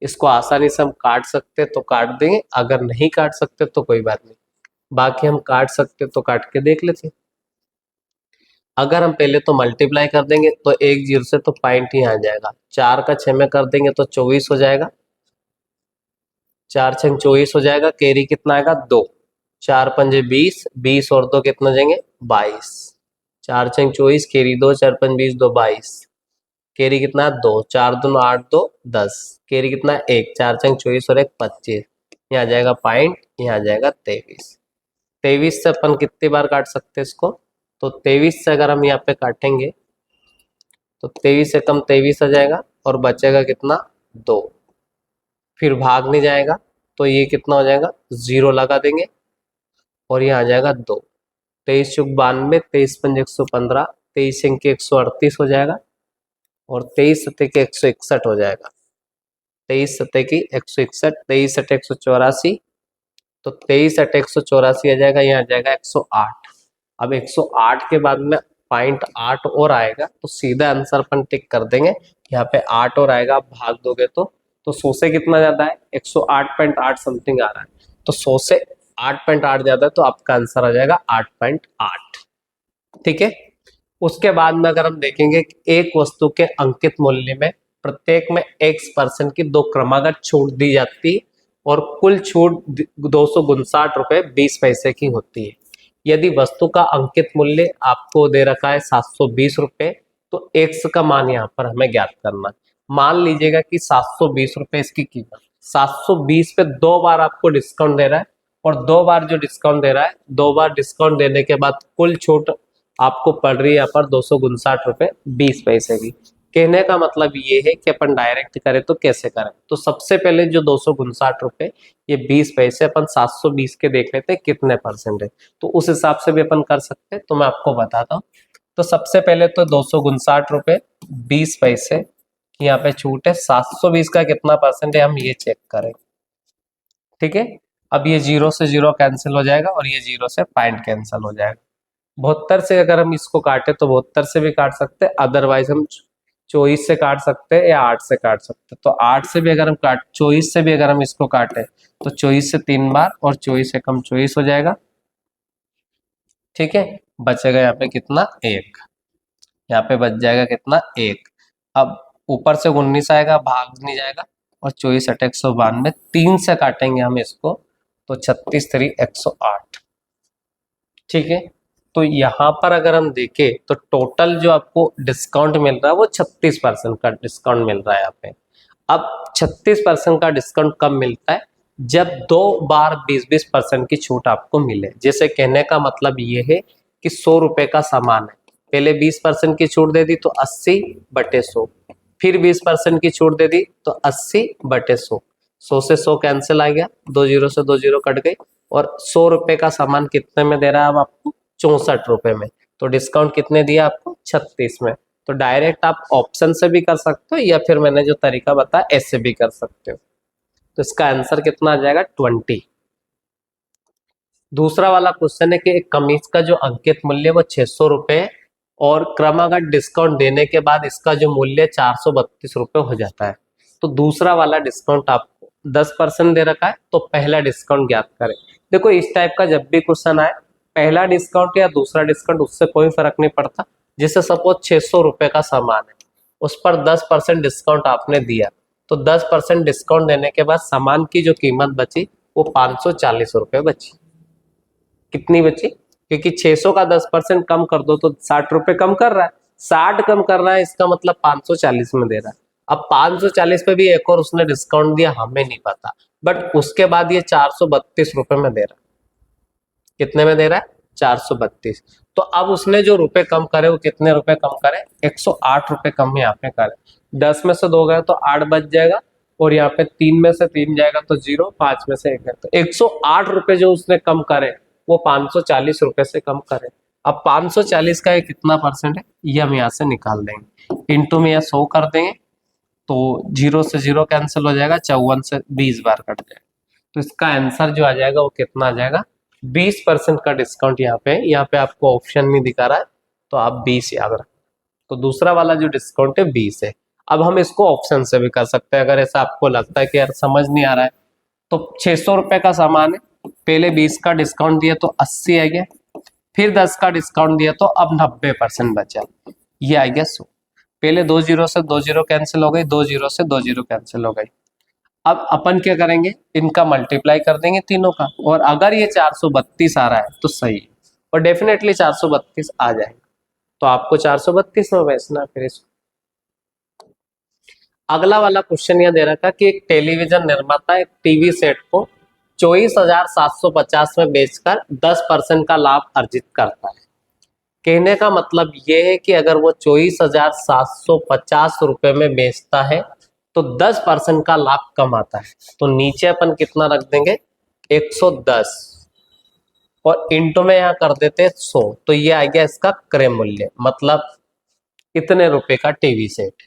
इसको आसानी से हम काट सकते तो काट देंगे, अगर नहीं काट सकते तो कोई बात नहीं, बाकी हम काट सकते तो काट के देख लेते। अगर हम पहले तो मल्टीप्लाई कर देंगे तो 1 जीरो से तो पॉइंट ही आ जाएगा, 4 का 6 में कर देंगे तो 24 हो जाएगा, 4 6 24 हो जाएगा। कैरी कितना आएगा 2, 4 पंजे 20, 20 और 2 कितना जाएंगे 22, 4 6 24, कैरी 2, 4 5 20, 2 22, कैरी कितना है 2, 4 2 8 2 10, कैरी कितना है 1, 4 6 24 और 1 25, यहाँ आ जाएगा पॉइंट, यहाँ आ जाएगा 23। 23 से अपन कितनी बार काट सकते हैं इसको, तो 23 से अगर हम यहाँ पे काटेंगे तो 23 से कम 23 आ जाएगा और बचेगा कितना 2, फिर भाग नहीं जाएगा तो ये कितना हो जाएगा 0 लगा देंगे और यहाँ आ जाएगा 2, 23 चौक 92, 23 पंज 115, 23 अंक 138 हो जाएगा और 23 सत्ते के 161 हो जाएगा, 23 सत्ते की 161, 23 सत्ते 184, तो 23 सत्ते 184 आ जाएगा, यहाँ आ जाएगा 108। अब 108 के बाद में पॉइंट 8 और आएगा तो सीधा आंसर अपन टिक कर देंगे, यहाँ पे 8 और आएगा, भाग दोगे तो 100 से कितना ज्यादा है 108.8 समथिंग आ रहा है, तो 100 से 8.8 ज्यादा है तो आपका आंसर आ जाएगा 8.8। ठीक है, उसके बाद में अगर हम देखेंगे एक वस्तु के अंकित मूल्य में प्रत्येक में X% की 2 क्रमागत छूट दी जाती है और कुल छूट 259 रुपए 20 पैसे की होती है। यदि वस्तु का अंकित मूल्य आपको दे रखा है 720 रुपए, तो X का मान यहाँ पर हमें ज्ञात करना है। मान लीजिएगा कि 720 रुपए इसकी कीमत, 720 पे 2 बार आपको डिस्काउंट दे रहा है और 2 बार जो डिस्काउंट दे रहा है, 2 बार डिस्काउंट देने के बाद कुल छूट आपको पड़ रही है यहाँ पर 259 रुपए 20 पैसे की। कहने का मतलब ये है कि अपन डायरेक्ट करें तो कैसे करें, तो सबसे पहले जो 259 रुपए ये 20 पैसे अपन 720 के देख लेते हैं कितने % है, तो उस हिसाब से भी अपन कर सकते हैं। तो मैं आपको बताता हूँ, तो सबसे पहले तो 259 रुपये 20 पैसे की यहाँ पे छूट है। 720 का कितना परसेंट है हम ये चेक करें। ठीक है, अब ये 0 से 0 कैंसिल हो जाएगा और ये 0 से पॉइंट कैंसिल हो जाएगा। 72 से अगर हम इसको काटे तो 72 से भी काट सकते हैं, अदरवाइज हम 24 से काट सकते हैं या 8 से काट सकते हैं। तो 8 से भी अगर हम 24 से भी अगर हम इसको काटे तो 24 से 3 बार और 24 से कम 24 हो जाएगा। ठीक है, बचेगा यहाँ पे कितना 1, यहाँ पे बच जाएगा कितना 1। अब ऊपर से 19 आएगा, भाग नहीं जाएगा और 24 8 192, 3 से काटेंगे हम इसको तो 36 3 108। ठीक है, तो यहाँ पर अगर हम देखें तो टोटल जो आपको डिस्काउंट मिल रहा है वो 36% का डिस्काउंट मिल रहा है यहाँ पे। अब 36% का डिस्काउंट कब मिलता है? जब 2 बार 20% की छूट आपको मिले। जैसे कहने का मतलब ये है कि 100 रुपए का सामान है, पहले 20% की छूट दे दी तो 80/100, फिर 20% की छूट दे दी तो 80/100, 100 से 100 कैंसिल आ गया, 2 जीरो से 2 जीरो कट गई और 100 रुपए का सामान कितने में दे रहा है अब आपको? 64 रुपए में। तो डिस्काउंट कितने दिया आपको? 36 में। तो डायरेक्ट आप ऑप्शन से भी कर सकते हो या फिर मैंने जो तरीका बताया ऐसे भी कर सकते हो। तो इसका आंसर कितना आ जाएगा? 20। दूसरा वाला क्वेश्चन है कि एक कमीज का जो अंकित मूल्य वो 600 रुपए है और क्रमागत डिस्काउंट देने के बाद इसका जो मूल्य 432 रुपए हो जाता है। तो दूसरा वाला डिस्काउंट आपको 10% दे रखा है, तो पहला डिस्काउंट ज्ञात करें। देखो इस टाइप का जब भी क्वेश्चन आए, पहला डिस्काउंट या दूसरा डिस्काउंट उससे कोई फर्क नहीं पड़ता। जैसे सपोज 600 रुपए का सामान है, उस पर 10% डिस्काउंट आपने दिया, तो 10% डिस्काउंट देने के बाद सामान की जो कीमत बची वो 540 रुपए बची। कितनी बची? क्योंकि 600 का 10% कम कर दो तो 60 रुपए कम कर रहा है, 60 कम कर रहा है, इसका मतलब 540 में दे रहा है। अब 540 पे भी एक और उसने डिस्काउंट दिया, हमें नहीं पता, बट उसके बाद ये 432 रुपए में दे रहा है। कितने में दे रहा है? 432। तो अब उसने जो रुपए कम करे वो कितने रुपए कम करे? 108 रुपए कम यहाँ पे करे। 10 में से 2 गए तो 8 बच जाएगा और यहाँ पे 3 में से 3 जाएगा तो 0, 5 में से 1 है तो 108 रुपए जो उसने कम करे वो 540 रुपए से कम करे। अब 540 का ये कितना परसेंट है ये हम यहाँ से निकाल देंगे, इंटू में यहाँ 100 कर देंगे तो 0 से 0 कैंसिल हो जाएगा, 54 से 20 बार कट जाएगा। तो इसका आंसर जो आ जाएगा वो कितना आ जाएगा? 20% का डिस्काउंट यहाँ पे आपको ऑप्शन नहीं दिखा रहा है तो आप 20 याद रखें। तो दूसरा वाला जो डिस्काउंट है 20 है। अब हम इसको ऑप्शन से भी कर सकते हैं, अगर ऐसा आपको लगता है कि यार समझ नहीं आ रहा है। तो 600 रुपए का सामान है, पहले 20 का डिस्काउंट दिया तो 80 आ गया, फिर 10 का डिस्काउंट दिया तो अब 90% बचा, ये आ गया 100। पहले 2 जीरो से 2 जीरो कैंसिल हो गई, 2 जीरो से 2 जीरो कैंसिल हो गई। अब अपन क्या करेंगे? इनका मल्टीप्लाई कर देंगे तीनों का, और अगर ये 432 आ रहा है तो सही है और डेफिनेटली 432 आ जाएगा, तो आपको 432 में बेचना। फिर इसको अगला वाला क्वेश्चन यह दे रखा कि एक टेलीविजन निर्माता एक टीवी सेट को 24,750 में बेचकर 10% का लाभ अर्जित करता है। कहने का मतलब यह है कि अगर वो 24,750 रुपए में बेचता है तो 10% का लाभ कमाता है। तो नीचे अपन कितना रख देंगे? 110 और इंटू में यहाँ कर देते 100, तो ये आ गया इसका क्रय मूल्य, मतलब इतने रुपए का टीवी सेट।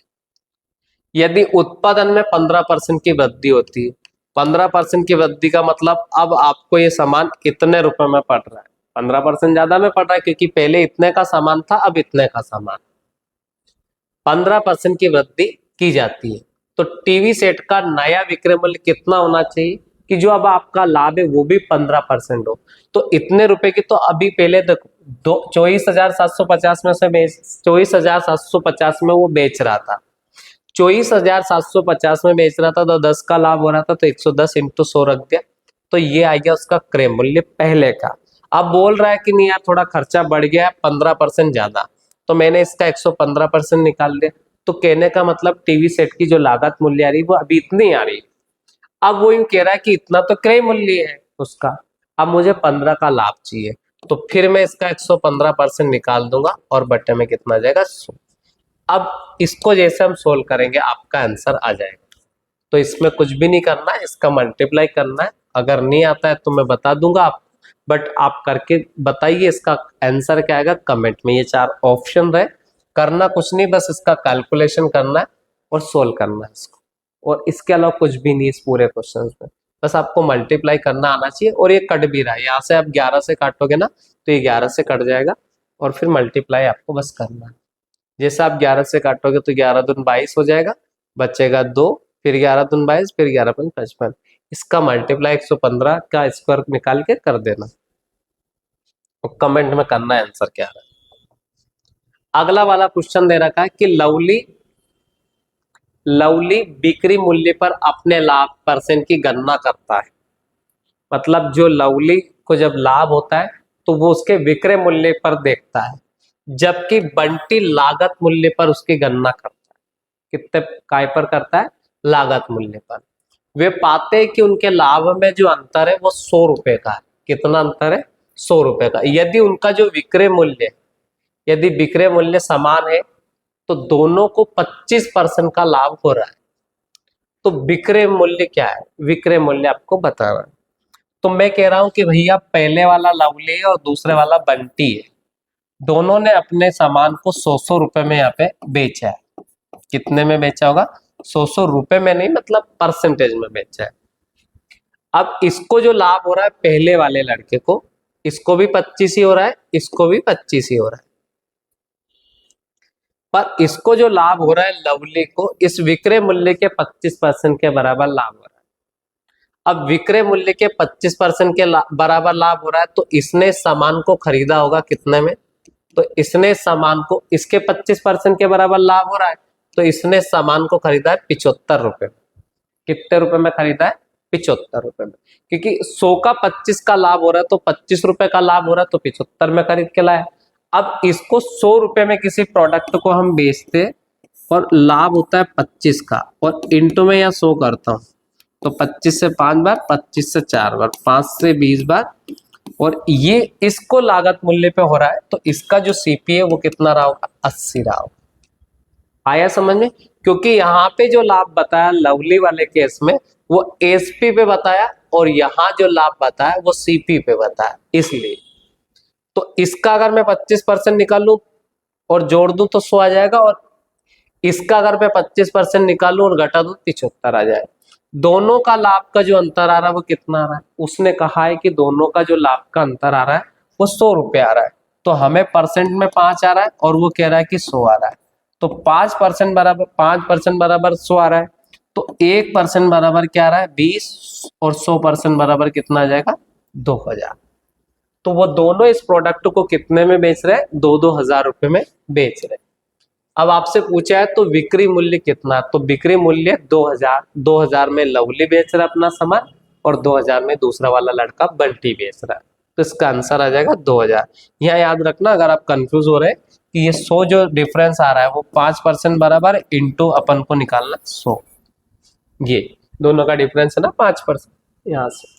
यदि उत्पादन में 15% की वृद्धि होती है, 15% की वृद्धि का मतलब अब आपको ये सामान इतने रुपए में पड़ रहा है, 15% ज्यादा में पड़ रहा है क्योंकि पहले इतने का सामान था, अब इतने का सामान, 15% की वृद्धि की जाती है। तो टीवी सेट का नया विक्रय मूल्य कितना होना चाहिए कि जो अब आपका लाभ है वो भी 15% हो। तो इतने रुपए की तो अभी पहले 24,750 में से 24,750 में वो बेच रहा था, 24,750 में बेच रहा था तो 10 का लाभ हो रहा था, तो 110 इंटू 100 रख दिया, तो ये आ गया उसका क्रय मूल्य पहले का। अब बोल रहा है कि नहीं यार थोड़ा खर्चा बढ़ गया है 15% ज्यादा, तो मैंने इसका 115% निकाल दिया। तो कहने का मतलब टीवी सेट की जो लागत मूल्य आ रही वो अभी इतनी आ रही, अब वो यूं कह रहा है कि इतना तो क्रय मूल्य है उसका, अब मुझे 15 का लाभ चाहिए, तो फिर मैं इसका 115% निकाल दूंगा और बट्टे में कितना आ जाएगा? 100। अब इसको जैसे हम सोल्व करेंगे आपका आंसर आ जाएगा। तो इसमें कुछ भी नहीं करना है, इसका मल्टीप्लाई करना है, अगर नहीं आता है तो मैं बता दूंगा आपको, बट आप करके बताइए इसका आंसर क्या आएगा कमेंट में। ये 4 ऑप्शन रहे, करना कुछ नहीं, बस इसका कैलकुलेशन करना है और सोल्व करना है इसको, और इसके अलावा कुछ भी नहीं इस पूरे क्वेश्चन में। बस आपको मल्टीप्लाई करना आना चाहिए, और ये कट भी रहा है, यहाँ से आप 11 से काटोगे ना तो ये 11 से कट जाएगा, और फिर मल्टीप्लाई आपको बस करना है। जैसे आप 11 से काटोगे तो 11 दूनी 22 हो जाएगा, बचेगा 2, फिर 11 दूनी 22, फिर 11 दूनी 55। इसका मल्टीप्लाई 115 का स्क्वायर निकाल के कर देना, और कमेंट में करना है आंसर क्या है। अगला वाला क्वेश्चन दे रखा है कि लवली बिक्री मूल्य पर अपने लाभ परसेंट की गणना करता है। मतलब जो लवली को जब लाभ होता है तो वो उसके विक्रय मूल्य पर देखता है, जबकि बंटी लागत मूल्य पर उसकी गणना करता है। कितने काय पर करता है? लागत मूल्य पर। वे पाते हैं कि उनके लाभ में जो अंतर है वो 100 रुपए का है। कितना अंतर है? 100 रुपए का। यदि उनका जो विक्रय मूल्य, यदि विक्रय मूल्य समान है तो दोनों को 25% का लाभ हो रहा है। तो विक्रय मूल्य क्या है? विक्रय मूल्य आपको बताना है। तो मैं कह रहा हूं कि भैया पहले वाला लवली और दूसरे वाला बंटी है, दोनों ने अपने सामान को 100 रुपए में यहाँ पे बेचा है। कितने में बेचा होगा? 100 रुपए में नहीं, मतलब परसेंटेज में बेचा है। अब इसको जो लाभ हो रहा है पहले वाले लड़के को, इसको भी 25 ही हो रहा है, इसको भी 25 ही हो रहा है, पर इसको जो लाभ हो रहा है लवली को, इस विक्रय मूल्य के 25% के बराबर लाभ हो रहा है। अब विक्रय मूल्य के 25% के बराबर लाभ हो रहा है, तो इसने सामान को खरीदा होगा कितने में? तो इसने सामान को, इसके 25% के बराबर लाभ हो रहा है, तो इसने सामान को खरीदा है 75 रुपए में। कितने रुपए में खरीदा है? 75 रुपए में। क्योंकि 100 का 25 का लाभ हो रहा है तो 25 रुपए का लाभ हो रहा है, तो 75 में खरीद के लाया। अब इसको 100 रुपए में किसी प्रोडक्ट को हम बेचते और लाभ होता है 25 का, और इंटू में या 100 करता हूं तो 25 से 5 बार, 25 से 4 बार, 5 से 20 बार, और ये इसको लागत मूल्य पे हो रहा है, तो इसका जो सीपी है वो कितना रहा होगा? 80 रहा होगा। आया समझ में? क्योंकि यहाँ पे जो लाभ बताया लवली वाले केस में वो एसपी पे बताया, और यहाँ जो लाभ बताया वो सीपी पे बताया, इसलिए। तो इसका अगर मैं 25% निकाल लूं और जोड़ दूं तो 100 आ जाएगा, और इसका अगर मैं 25% निकालूं और घटा दूं 75 आ जाएगा। दोनों का लाभ का जो अंतर आ रहा है वो कितना आ रहा है? उसने कहा है कि दोनों का जो लाभ का अंतर आ रहा है वो 100 रुपए आ रहा है, तो हमें परसेंट में 5 आ रहा है और वो कह रहा है कि 100 आ रहा है। तो 5% बराबर 5% बराबर 100 आ रहा है, तो 1% बराबर क्या आ रहा है? 20, और 100% बराबर कितना आ जाएगा? 2000। तो वो दोनों इस प्रोडक्ट को कितने में बेच रहे हैं? 2-2 हजार रुपए में बेच रहे हैं। अब आपसे पूछा है तो बिक्री मूल्य कितना? तो बिक्री मूल्य 2000। 2000 में लवली बेच रहा है अपना सामान, और 2000 में दूसरा वाला लड़का बंटी बेच रहा है, तो इसका आंसर आ जाएगा 2000। यहाँ याद रखना, अगर आप कंफ्यूज हो रहे हैं कि ये 100 जो डिफरेंस आ रहा है वो 5% बराबर इंटू अपन को निकालना 100, ये दोनों का डिफरेंस है ना 5%। यहाँ से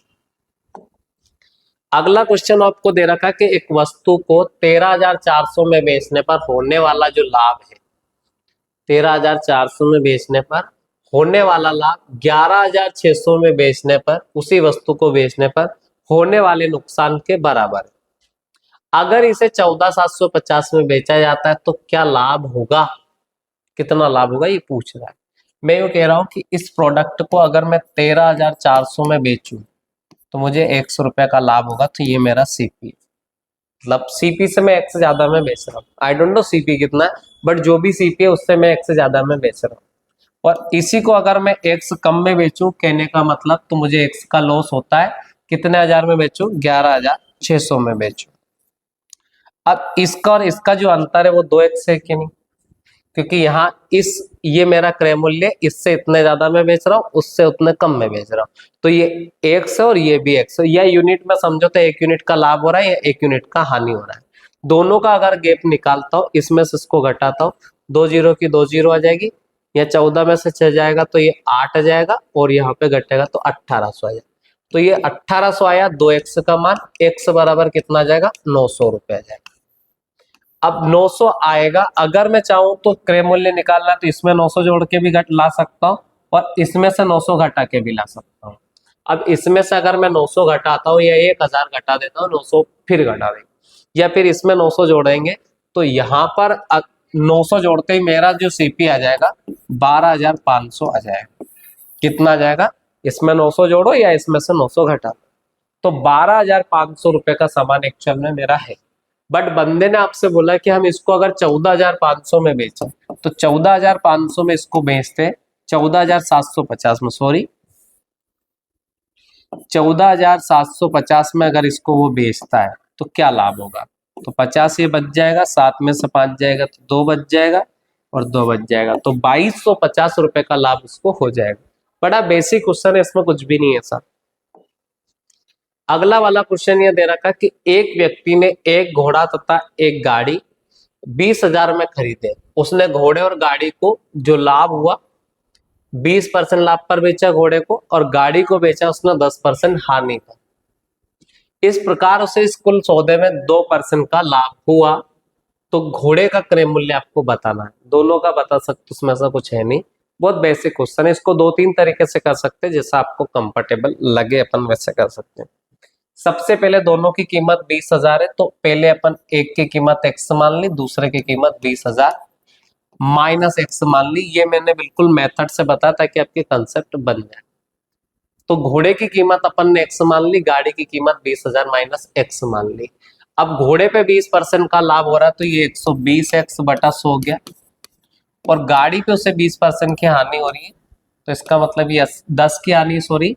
अगला क्वेश्चन आपको दे रखा है कि एक वस्तु को 13,400 में बेचने पर होने वाला जो लाभ है, 13,400 में बेचने पर होने वाला लाभ 11,600 में बेचने पर, उसी वस्तु को बेचने पर होने वाले नुकसान के बराबर है। अगर इसे 14,750 में बेचा जाता है तो क्या लाभ होगा? कितना लाभ होगा ये पूछ रहा है। मैं ये कह रहा हूं कि इस प्रोडक्ट को अगर मैं 13,400 में बेचूं तो मुझे 100 रुपए का लाभ होगा, तो ये मेरा सीपी, मतलब सीपी से मैं 1 से ज्यादा में बेच रहा हूँ। आई डोंट नो सीपी कितना है, बट जो भी सीपी है उससे मैं 1 से ज्यादा में बेच रहा हूँ। और इसी को अगर मैं 1 से कम में बेचूं, कहने का मतलब, तो मुझे 1 का लॉस होता है। कितने हजार में बेचूं? 11,600 में बेचूं। अब इसका और इसका जो अंतर है वो 2x है कि नहीं? क्योंकि यहाँ ये मेरा क्रय मूल्य, इससे इतने ज्यादा में बेच रहा हूँ, उससे उतने कम में बेच रहा हूँ, तो ये 1 और ये भी 1। या यूनिट में समझो तो 1 यूनिट का लाभ हो रहा है या 1 यूनिट का हानि हो रहा है। दोनों का अगर गैप निकालता हूँ, इसमें से इसको घटाता हूँ, 2 जीरो की 2 जीरो आ जाएगी, या 14 में से 6 जाएगा तो ये 8 आ जाएगा, और यहाँ पे घटेगा तो 1800 आ जाएगा। तो ये 1800 आया, 2x का मान, x बराबर कितना आ जाएगा? 900 रुपए आ जाएगा। अब 900 आएगा, अगर मैं चाहूं तो क्रय मूल्य निकालना, तो इसमें 900 जोड़ के भी ला सकता हूं, और इसमें से 900 घटा के भी ला सकता हूं। अब इसमें से अगर मैं 900 घटाता हूँ या 1000 घटा देता हूँ, 900 फिर घटा देंगे, या फिर इसमें 900 जोड़ेंगे, तो यहाँ पर 900 जोड़ते ही मेरा जो सीपी आ जाएगा 12,500 आ जाएगा। कितना आ जाएगा? इसमें 900 जोड़ो या इसमें से 900 घटा, तो 12,500 रुपए का सामान एक्चुअल में मेरा है। बट बंदे ने आपसे बोला कि हम इसको अगर 14,500 में बेचें, तो 14,500 में इसको बेचते, 14,750 में, सॉरी 14,750 में अगर इसको वो बेचता है तो क्या लाभ होगा? तो 50 ये बच जाएगा, 7 में से 5 जाएगा तो 2 बच जाएगा और 2 बच जाएगा, तो 2,250 रुपए का लाभ उसको हो जाएगा। बड़ा बेसिक क्वेश्चन है, इसमें कुछ भी नहीं है सर। अगला वाला क्वेश्चन ये दे रखा कि एक व्यक्ति ने एक घोड़ा तथा एक गाड़ी 20,000 में खरीदे। उसने घोड़े और गाड़ी को जो लाभ हुआ 20% लाभ पर बेचा घोड़े को, और गाड़ी को बेचा उसने 10% हानि का। इस प्रकार उसे इस कुल सौदे में 2% का लाभ हुआ। तो घोड़े का क्रय मूल्य आपको बताना है। दोनों का बता सकते, उसमें ऐसा कुछ है नहीं, बहुत बेसिक क्वेश्चन है। इसको 2-3 तरीके से कर सकते हैं, जैसा आपको कंफर्टेबल लगे अपन वैसे कर सकते हैं। सबसे पहले दोनों की कीमत 20,000 है, तो पहले अपन एक की कीमत x मान ली, दूसरे की कीमत 20,000 माइनस x मान ली। ये मैंने बिल्कुल मेथड से बताया ताकि आपके कंसेप्ट बन जाए। तो घोड़े की कीमत अपन ने x मान ली, गाड़ी की कीमत 20,000 माइनस x मान ली। अब घोड़े पे 20% का लाभ हो रहा है, तो ये 120x बटा 100 हो गया, और गाड़ी पे उसे 20% की हानि हो रही है, तो इसका मतलब ये 10 की हानि, सॉरी,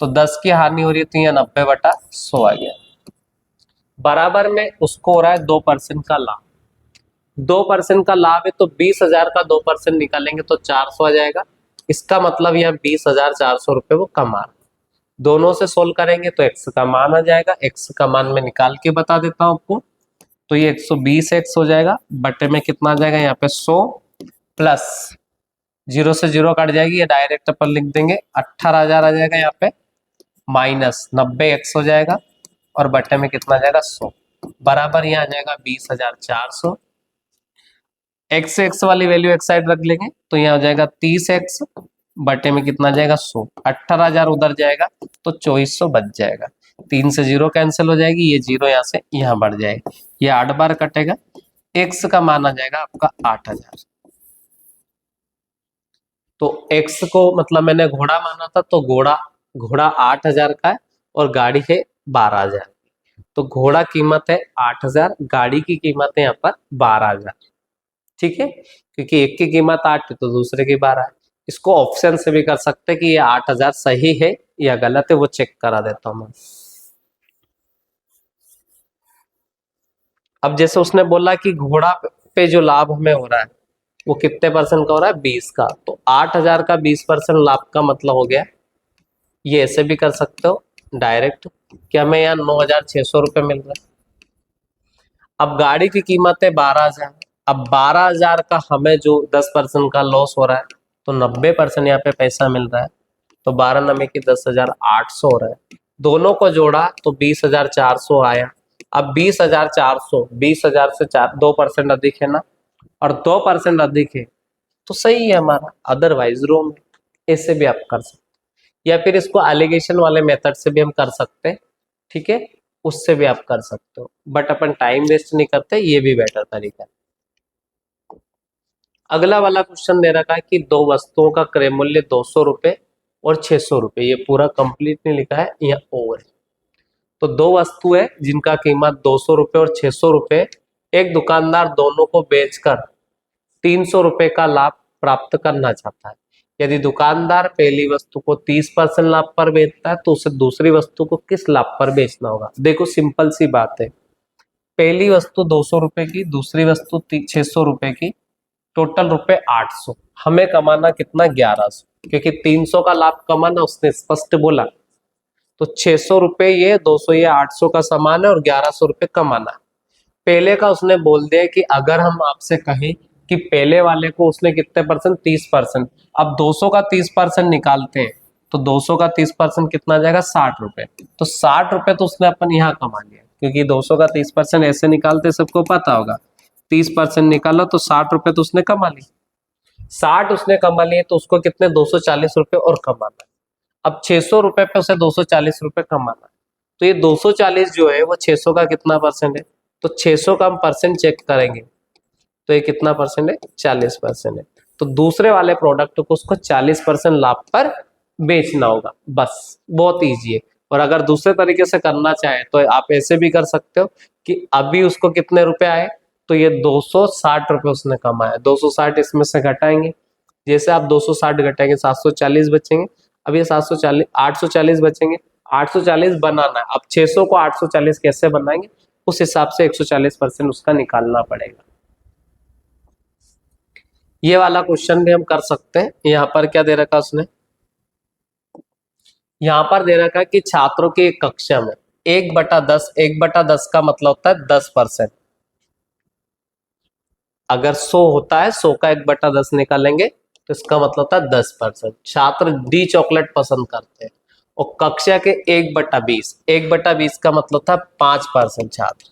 तो 10 की हानि हो रही है, तो ये 90 बटा 100 आ गया। बराबर में उसको हो रहा है 2% का लाभ। 2% का लाभ है, तो 20,000 का 2% निकालेंगे तो 400 आ जाएगा। इसका मतलब यह 20,400 रुपये वो कमा रहा है। दोनों से सोल्व करेंगे तो x का मान आ जाएगा। x का मान मैं निकाल के बता देता हूं आपको, तो ये 120x हो जाएगा, बटे में कितना आ जाएगा यहाँ पे 100 प्लस 0 से 0 कट जाएगी, ये डायरेक्ट अपन लिख देंगे 18,000 आ जाएगा यहाँ पे, माइनस 90x हो जाएगा, और बटे में कितना आ जाएगा 100, बराबर यहाँ आ जाएगा 20,400। x से x वाली वैल्यू एक साइड रख लेंगे, तो यहाँ हो जाएगा 30x, बटे में कितना आ जाएगा 100, 18,000 उधर जाएगा तो 2400 बच जाएगा। 3 से 0 कैंसिल हो जाएगी, ये 0 यहाँ से यहाँ बढ़ जाएगा, ये 8 बार कटेगा, x का मान आ जाएगा आपका 8,000। तो x को मतलब मैंने घोड़ा माना था, तो घोड़ा 8,000 का है और गाड़ी है 12,000। तो घोड़ा कीमत है 8,000, गाड़ी की कीमत है यहाँ पर 12,000। ठीक है, क्योंकि एक की कीमत 8 है तो दूसरे की 12 है। इसको ऑप्शन से भी कर सकते हैं कि ये 8,000 सही है या गलत है, वो चेक करा देता हूं मैं। अब जैसे उसने बोला कि घोड़ा पे जो लाभ हमें हो रहा है वो कितने % का हो रहा है, 20 का, तो 8,000 का 20% लाभ का मतलब हो गया, ये ऐसे भी कर सकते हो डायरेक्ट कि हमें यहाँ 9,600 रुपये मिल रहा है। अब गाड़ी की कीमत है 12,000, अब 12,000 का हमें जो 10% का लॉस हो रहा है, तो 90% यहाँ पे पैसा मिल रहा है, तो 12 नमे की 10,800 हो रहा है। दोनों को जोड़ा तो 20,400 आया। अब 20,400, 20,000 से 2% अधिक है ना, और 2% अधिक है तो सही है हमारा, अदरवाइज रो में। ऐसे भी आप कर सकते, या फिर इसको एलिगेशन वाले मेथड से भी हम कर सकते हैं। ठीक है, उससे भी आप कर सकते हो, बट अपन टाइम वेस्ट नहीं करते, ये भी बेटर तरीका है। अगला वाला क्वेश्चन दे रखा है कि दो वस्तुओं का क्रय मूल्य 200 रुपए और 600 रुपए, ये पूरा कंप्लीट नहीं लिखा है, यहाँ ओवर है। तो दो वस्तु है जिनका कीमत 200 रुपए और 600 रुपए, एक दुकानदार दोनों को बेचकर 300 रुपए का लाभ प्राप्त करना चाहता है। यदि दुकानदार पहली वस्तु को 30% लाभ पर बेचता है, तो उसे दूसरी वस्तु को किस लाभ पर बेचना होगा? देखो सिंपल सी बात है, पहली वस्तु 200 रुपए की, दूसरी वस्तु 600 रुपए की, टोटल रुपए 800, हमें कमाना कितना 1100, क्योंकि 300 का लाभ कमाना उसने स्पष्ट बोला। तो 600 रुपए ये, 200 ये, 800 का सामान है और 1100 रुपए कमाना। पहले का उसने बोल दिया कि अगर हम आपसे कहें कि पहले वाले को उसने कितने %, 30%, अब 200 का 30% निकालते हैं, तो 200 का 30% कितना जाएगा 60 रुपए, तो 60 रुपए तो उसने अपन यहाँ कमा लिया, क्योंकि 200 का 30% ऐसे निकालते सबको पता होगा, 30% निकाला तो 60 रुपए तो उसने कमा ली। 60 उसने कमा लिए, तो उसको कितने 240 रुपए और कमाना है। अब 600 रुपए पे उसे 240 रुपए कमाना, तो ये 240 जो है वो 600 का कितना परसेंट है, तो 600 का हम परसेंट चेक करेंगे तो ये कितना परसेंट है, 40% है। तो दूसरे वाले प्रोडक्ट को उसको 40% लाभ पर बेचना होगा, बस बहुत ईजी है। और अगर दूसरे तरीके से करना चाहे तो आप ऐसे भी कर सकते हो कि अभी उसको कितने रुपए आए, तो ये 260 रुपए उसने कमाया, 260 इसमें से घटाएंगे, जैसे आप 260 घटाएंगे 740 बचेंगे। अब ये 740 840 बचेंगे, 840 बनाना है। अब 600 को 840 कैसे बनाएंगे, उस हिसाब से 140% उसका निकालना पड़ेगा। ये वाला क्वेश्चन भी हम कर सकते हैं। यहाँ पर क्या दे रखा उसने, यहाँ पर दे रखा है कि छात्रों की एक कक्षा में 1/10, 1/10 का मतलब होता है 10%। अगर 100 होता है, 100 का 1/10 निकालेंगे तो इसका मतलब होता है 10%। छात्र डी चॉकलेट पसंद करते हैं, और कक्षा के 1/20, 1/20 का मतलब होता है 5% छात्र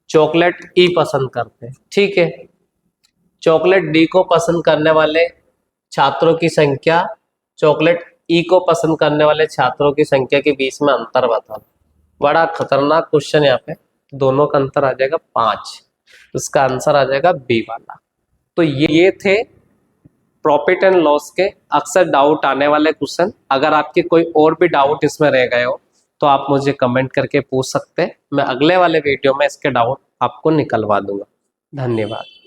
चॉकलेट ई पसंद करते हैं। ठीक है, चॉकलेट डी को पसंद करने वाले छात्रों की संख्या चॉकलेट ई को पसंद करने वाले छात्रों की संख्या के बीच में अंतर बताओ। बड़ा खतरनाक क्वेश्चन, यहाँ पे दोनों का अंतर आ जाएगा 5, उसका आंसर आ जाएगा बी वाला। तो ये थे प्रॉफिट एंड लॉस के अक्सर डाउट आने वाले क्वेश्चन। अगर आपके कोई और भी डाउट इसमें रह गए हो तो आप मुझे कमेंट करके पूछ सकते हैं, मैं अगले वाले वीडियो में इसके डाउट आपको निकलवा दूंगा। धन्यवाद।